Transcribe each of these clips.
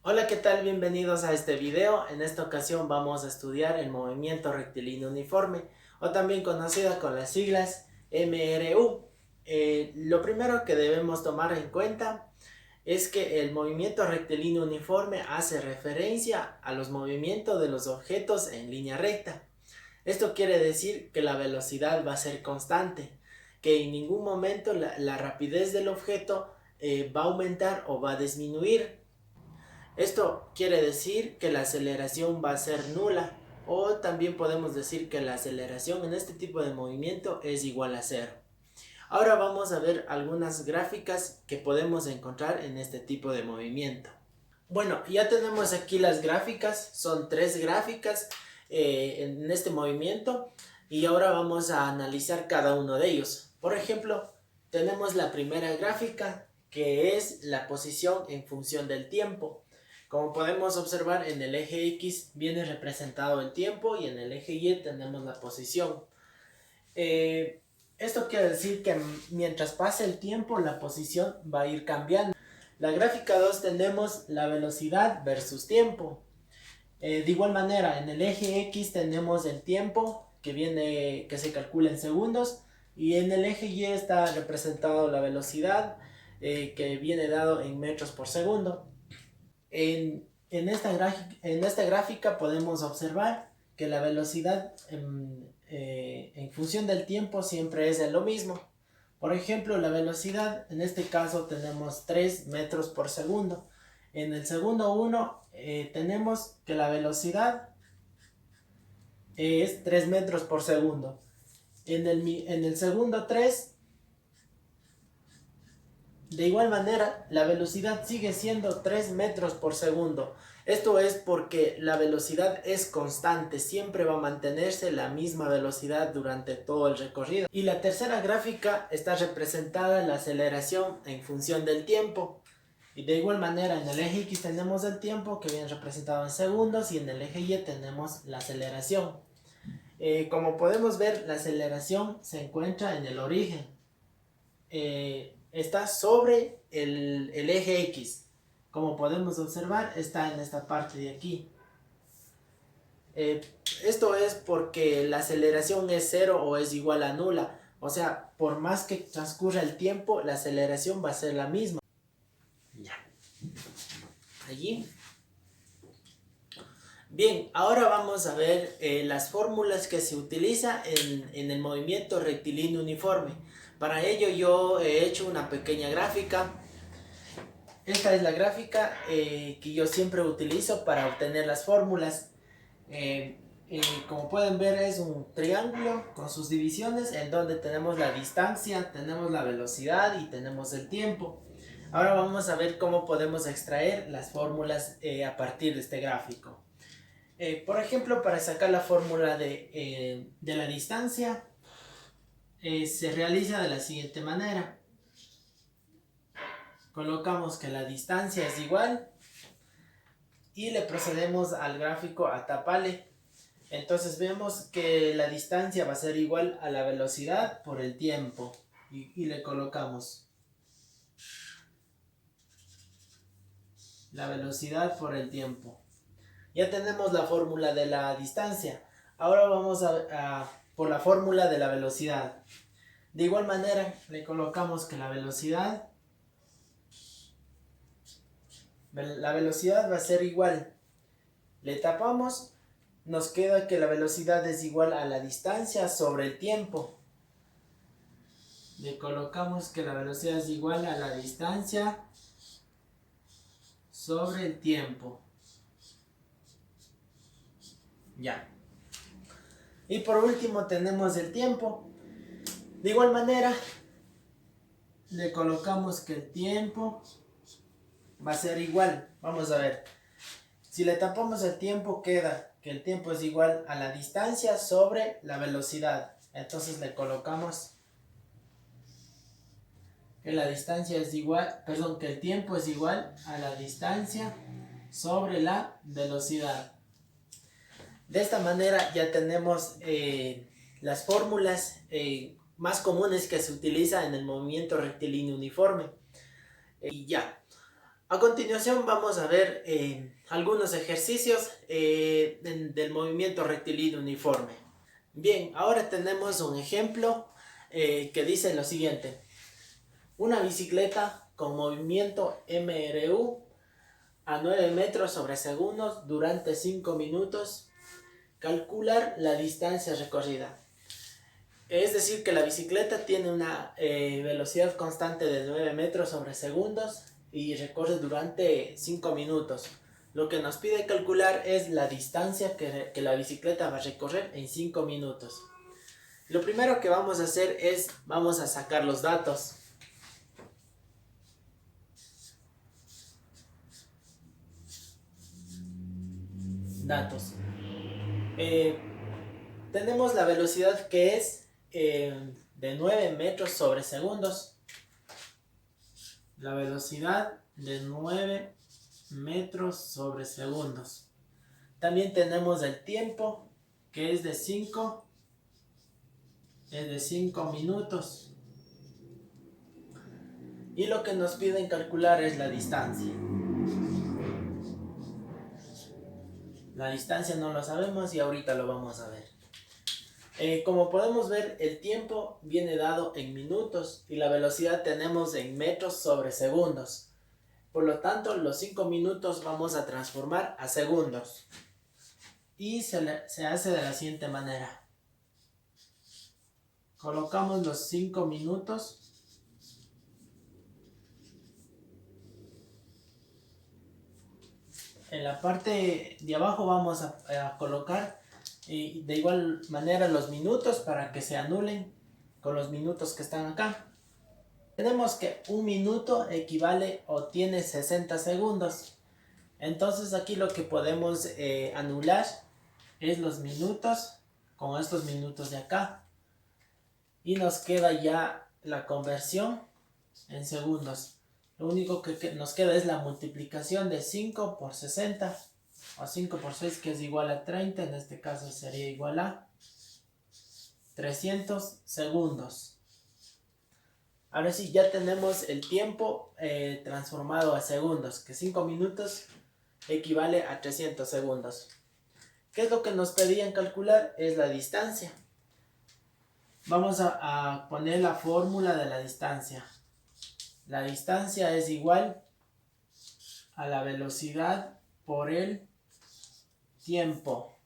Hola, ¿qué tal? Bienvenidos a este video. En esta ocasión vamos a estudiar el movimiento rectilíneo uniforme, o también conocida con las siglas MRU. Lo primero que debemos tomar en cuenta es que el movimiento rectilíneo uniforme hace referencia a los movimientos de los objetos en línea recta. Esto quiere decir que la velocidad va a ser constante, que en ningún momento la rapidez del objeto va a aumentar o va a disminuir. Esto quiere decir que la aceleración va a ser nula, o también podemos decir que la aceleración en este tipo de movimiento es igual a cero. Ahora vamos a ver algunas gráficas que podemos encontrar en este tipo de movimiento. Bueno, ya tenemos aquí las gráficas, son tres gráficas en este movimiento, y ahora vamos a analizar cada uno de ellos. Por ejemplo, tenemos la primera gráfica, que es la posición en función del tiempo. Como podemos observar, en el eje X viene representado el tiempo y en el eje Y tenemos la posición. Esto quiere decir que mientras pase el tiempo, la posición va a ir cambiando. La gráfica 2 tenemos la velocidad versus tiempo. De igual manera, en el eje X tenemos el tiempo que se calcula en segundos, y en el eje Y está representado la velocidad que viene dado en metros por segundo. En esta gráfica podemos observar que la velocidad en función del tiempo siempre es lo mismo. Por ejemplo, la velocidad en este caso tenemos 3 metros por segundo. En el segundo 1 tenemos que la velocidad es 3 metros por segundo. En el segundo 3, de igual manera, la velocidad sigue siendo 3 metros por segundo. Esto es porque la velocidad es constante, siempre va a mantenerse la misma velocidad durante todo el recorrido. Y la tercera gráfica está representada la aceleración en función del tiempo. Y de igual manera, en el eje X tenemos el tiempo, que viene representado en segundos, y en el eje Y tenemos la aceleración. Como podemos ver, la aceleración se encuentra en el origen. Está sobre el eje X. Como podemos observar, está en esta parte de aquí. Esto es porque la aceleración es cero o es igual a nula. O sea, por más que transcurra el tiempo, la aceleración va a ser la misma. Ya. Allí. Bien, ahora vamos a ver las fórmulas que se utiliza en el movimiento rectilíneo uniforme. Para ello yo he hecho una pequeña gráfica. Esta es la gráfica que yo siempre utilizo para obtener las fórmulas. Como pueden ver, es un triángulo con sus divisiones, en donde tenemos la distancia, tenemos la velocidad y tenemos el tiempo. Ahora vamos a ver cómo podemos extraer las fórmulas a partir de este gráfico. Por ejemplo, para sacar la fórmula de la distancia, se realiza de la siguiente manera. Colocamos que la distancia es igual y le procedemos al gráfico a taparle. Entonces vemos que la distancia va a ser igual a la velocidad por el tiempo, y le colocamos la velocidad por el tiempo. Ya tenemos la fórmula de la distancia. Ahora vamos por la fórmula de la velocidad. De igual manera, le colocamos que la velocidad va a ser igual. Le tapamos, nos queda que la velocidad es igual a la distancia sobre el tiempo. Le colocamos que la velocidad es igual a la distancia sobre el tiempo. Ya. Y por último tenemos el tiempo. De igual manera, le colocamos que el tiempo va a ser igual. Vamos a ver. Si le tapamos el tiempo, queda que el tiempo es igual a la distancia sobre la velocidad. Entonces le colocamos que la distancia es igual, que el tiempo es igual a la distancia sobre la velocidad. De esta manera ya tenemos las fórmulas más comunes que se utilizan en el movimiento rectilíneo uniforme. Y ya. A continuación vamos a ver algunos ejercicios del movimiento rectilíneo uniforme. Bien, ahora tenemos un ejemplo que dice lo siguiente. Una bicicleta con movimiento MRU a 9 metros sobre segundos durante 5 minutos. Calcular la distancia recorrida. Es decir, que la bicicleta tiene una velocidad constante de 9 metros sobre segundos y recorre durante 5 minutos. Lo que nos pide calcular es la distancia que la bicicleta va a recorrer en 5 minutos. Lo primero que vamos a hacer es, vamos a sacar los datos. Tenemos la velocidad que es de 9 metros sobre segundos. La velocidad de 9 metros sobre segundos. También tenemos el tiempo que es de 5 minutos. Y lo que nos piden calcular es la distancia. La distancia no lo sabemos y ahorita lo vamos a ver. Como podemos ver, el tiempo viene dado en minutos y la velocidad tenemos en metros sobre segundos. Por lo tanto, los 5 minutos vamos a transformar a segundos. Y se hace de la siguiente manera. Colocamos los 5 minutos. En la parte de abajo vamos a colocar de igual manera los minutos para que se anulen con los minutos que están acá. Tenemos que un minuto equivale o tiene 60 segundos. Entonces aquí lo que podemos anular es los minutos con estos minutos de acá. Y nos queda ya la conversión en segundos. Lo único que nos queda es la multiplicación de 5 por 60 o 5 por 6, que es igual a 30. En este caso sería igual a 300 segundos. Ahora sí, ya tenemos el tiempo transformado a segundos, que 5 minutos equivale a 300 segundos. ¿Qué es lo que nos pedían calcular? Es la distancia. Vamos a poner la fórmula de la distancia. La distancia es igual a la velocidad por el tiempo.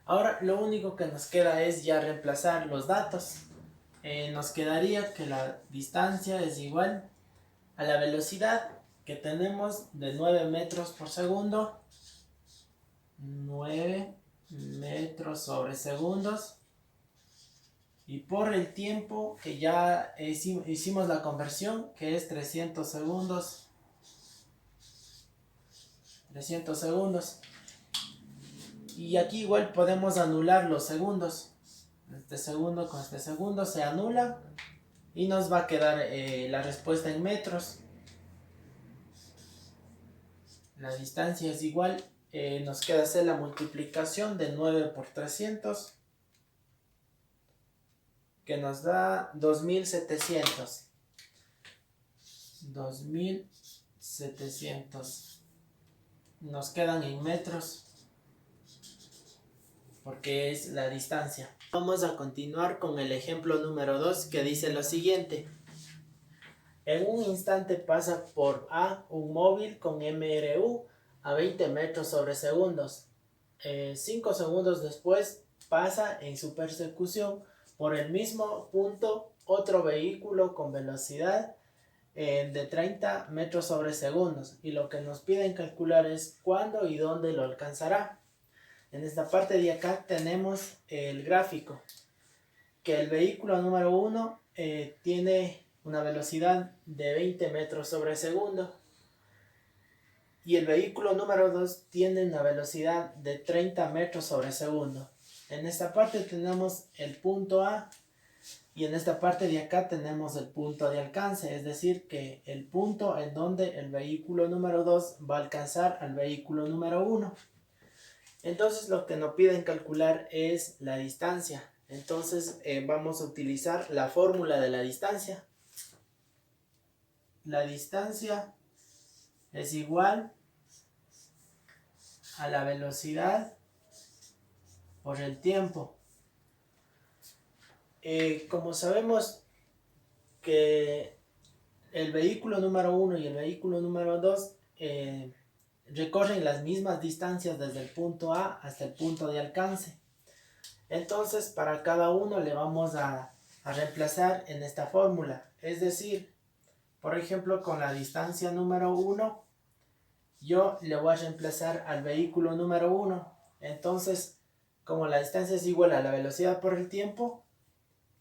Ahora lo único que nos queda es ya reemplazar los datos. Nos quedaría que la distancia es igual a la velocidad que tenemos de 9 metros por segundo. 9 metros sobre segundos. Y por el tiempo que ya hicimos la conversión, que es 300 segundos. 300 segundos. Y aquí igual podemos anular los segundos. Este segundo con este segundo se anula. Y nos va a quedar la respuesta en metros. La distancia es igual. Nos queda hacer la multiplicación de 9 por 300. Que nos da 2700. 2700. Nos quedan en metros porque es la distancia. Vamos a continuar con el ejemplo número 2 que dice lo siguiente. En un instante pasa por A un móvil con MRU a 20 metros sobre segundos. 5 segundos después pasa en su persecución por el mismo punto otro vehículo con velocidad de 30 metros sobre segundos, y lo que nos piden calcular es cuándo y dónde lo alcanzará. En esta parte de acá tenemos el gráfico, que el vehículo número 1 tiene una velocidad de 20 metros sobre segundo y el vehículo número 2 tiene una velocidad de 30 metros sobre segundo. En esta parte tenemos el punto A y en esta parte de acá tenemos el punto de alcance, es decir que el punto en donde el vehículo número 2 va a alcanzar al vehículo número 1. Entonces lo que nos piden calcular es la distancia. Entonces vamos a utilizar la fórmula de la distancia. la distancia es igual a la velocidad por el tiempo. Como sabemos que el vehículo número 1 y el vehículo número 2 recorren las mismas distancias desde el punto A hasta el punto de alcance. Entonces, para cada uno le vamos a reemplazar en esta fórmula. Es decir, por ejemplo, con la distancia número 1, yo le voy a reemplazar al vehículo número 1. Entonces, como la distancia es igual a la velocidad por el tiempo,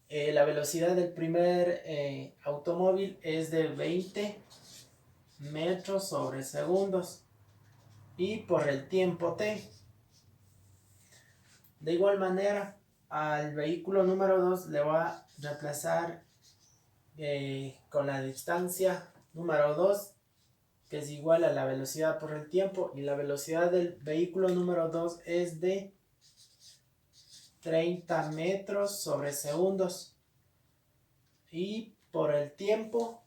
la velocidad del primer automóvil es de 20 metros sobre segundos y por el tiempo t. De igual manera, al vehículo número 2 le voy a reemplazar con la distancia número 2, que es igual a la velocidad por el tiempo, y la velocidad del vehículo número 2 es de 30 metros sobre segundos. Y por el tiempo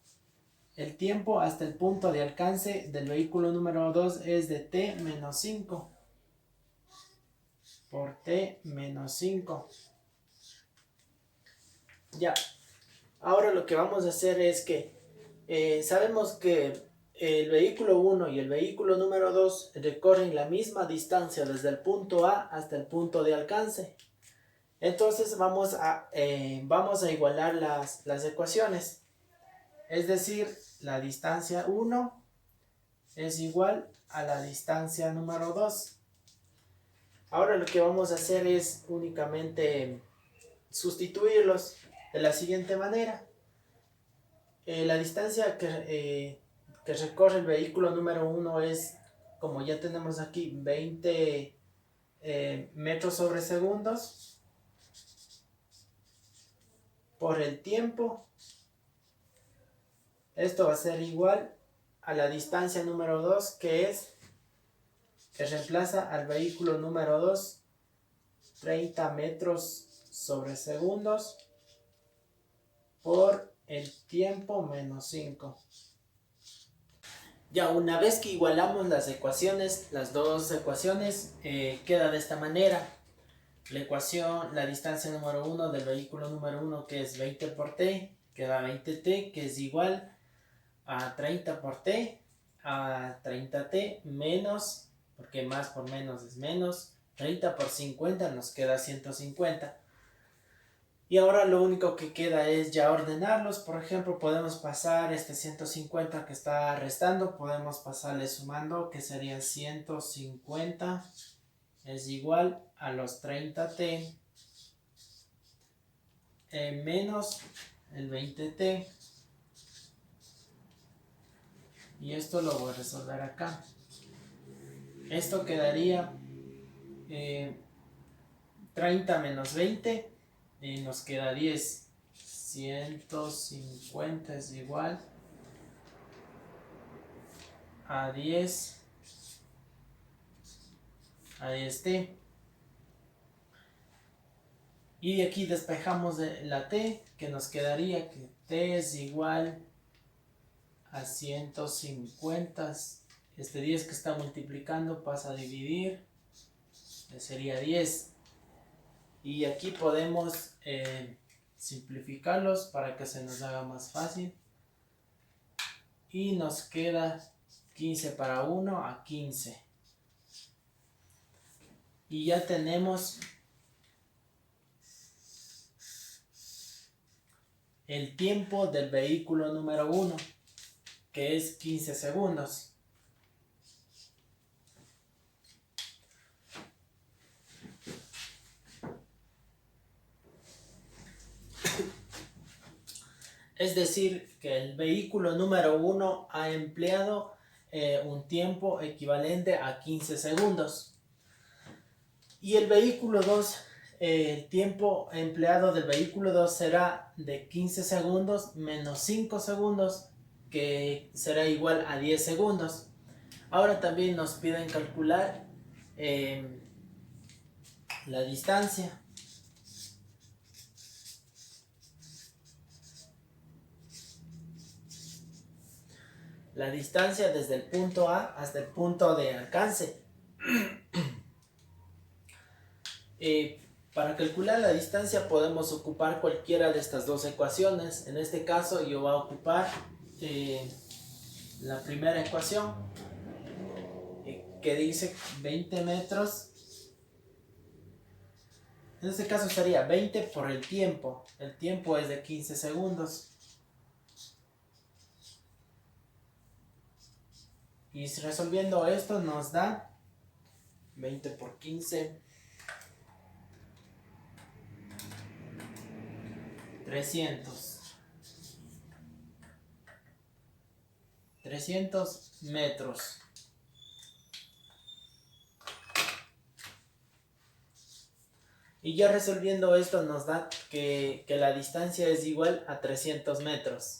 hasta el punto de alcance del vehículo número 2 es de t menos 5 por t menos 5. Ya, ahora lo que vamos a hacer es que sabemos que el vehículo 1 y el vehículo número 2 recorren la misma distancia desde el punto A hasta el punto de alcance. Entonces vamos a igualar las ecuaciones. Es decir, la distancia 1 es igual a la distancia número 2. Ahora lo que vamos a hacer es únicamente sustituirlos de la siguiente manera. La distancia que recorre el vehículo número 1 es, como ya tenemos aquí, 20 metros sobre segundos por el tiempo. Esto va a ser igual a la distancia número 2, que reemplaza al vehículo número 2, 30 metros sobre segundos por el tiempo menos 5. Ya, una vez que igualamos las ecuaciones, las dos ecuaciones, queda de esta manera. La distancia número 1 del vehículo número 1, que es 20 por t, queda 20t, que es igual a 30 por t, a 30t menos, porque más por menos es menos, 30 por 50 nos queda 150. Y ahora lo único que queda es ya ordenarlos. Por ejemplo, podemos pasar este 150 que está restando, podemos pasarle sumando, que serían 150 es igual a los 30t menos el 20t. Y esto lo voy a resolver acá. Esto quedaría 30 menos 20 y nos queda 10. 150 es igual a 10t. Y aquí despejamos la t, que nos quedaría que t es igual a 150. Este 10 que está multiplicando pasa a dividir, sería 10. Y aquí podemos simplificarlos para que se nos haga más fácil. Y nos queda 15 para 1 a 15. Y ya tenemos el tiempo del vehículo número 1, que es 15 segundos. Es decir, que el vehículo número 1 ha empleado un tiempo equivalente a 15 segundos. Y el vehículo 2, el tiempo empleado del vehículo 2 será de 15 segundos menos 5 segundos, que será igual a 10 segundos. Ahora también nos piden calcular la distancia. la distancia desde el punto A hasta el punto de alcance. Para calcular la distancia podemos ocupar cualquiera de estas dos ecuaciones. En este caso yo voy a ocupar la primera ecuación que dice 20 metros. En este caso sería 20 por el tiempo. El tiempo es de 15 segundos. Y resolviendo esto nos da 20 por 15. 300 metros. Y ya resolviendo esto nos da que la distancia es igual a 300 metros.